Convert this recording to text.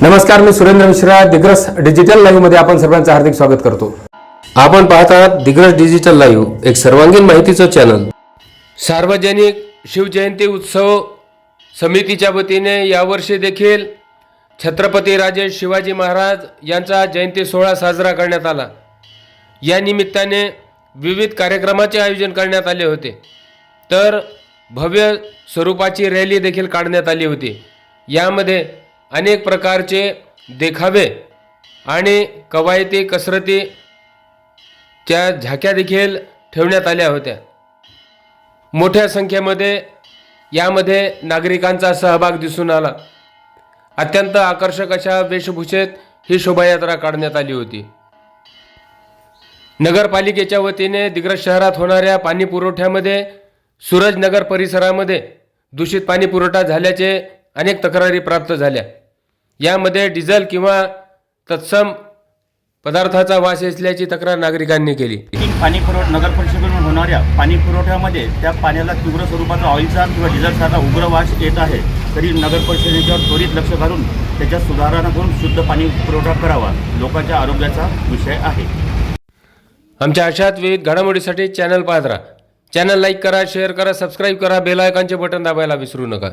नमस्कार, मी Surendra Mishra. Digras digital live मध्ये आपण सर्वांचं हार्दिक स्वागत करतो. आपण पाहत आहात दिग्रस डिजिटल लाईव्ह, एक सर्वांगीण माहितीचं चॅनल. सार्वजनिक शिवजयंती उत्सव समितीच्या वतीने यावर्षी देखील छत्रपती राजे शिवाजी महाराज यांचा जयंती सोहळा साजरा करण्यात आला. या निमित्ताने विविध कार्यक्रमाचे आयोजन करण्यात आले होते, तर भव्य स्वरूपाची रॅली देखील काढण्यात आली होती. यामध्ये अनेक प्रकारचे देखावे आणि कवायती कसरतीच्या झाक्या देखील ठेवण्यात आल्या होत्या. मोठ्या संख्येमध्ये यामध्ये नागरिकांचा सहभाग दिसून आला. अत्यंत आकर्षक अशा वेशभूषेत ही शोभायात्रा काढण्यात आली होती. नगरपालिकेच्या वतीने दिग्रस शहरात होणाऱ्या पाणी पुरवठ्यामध्ये सूरजनगर परिसरामध्ये दूषित पाणी पुरवठा झाल्याचे अनेक तक्रारी प्राप्त झाल्या. यामध्ये डिझेल किंवा तत्सम पदार्थाचा वास असल्याची तक्रार नागरिकांनी केली. पाणी पुरवठा नगर परिषदेकडून होणाऱ्या पाणी पुरवठ्यामध्ये त्या पाण्याला तीव्र स्वरूपाचा ऑइलचा किंवा डिझेलचा उग्र वास येत आहे. तरी नगर परिषदेच्यावर त्वरित लक्ष घालून त्याच्यात सुधारणा करून शुद्ध पाणी पुरवठा करावा, लोकांच्या आरोग्याचा विषय आहे. आमच्या अशाच विविध घडामोडीसाठी चॅनल पाहत राहा. चॅनल लाईक करा, शेअर करा, सबस्क्राईब करा, बेल आयकॉनचे बटन दाबायला विसरू नका.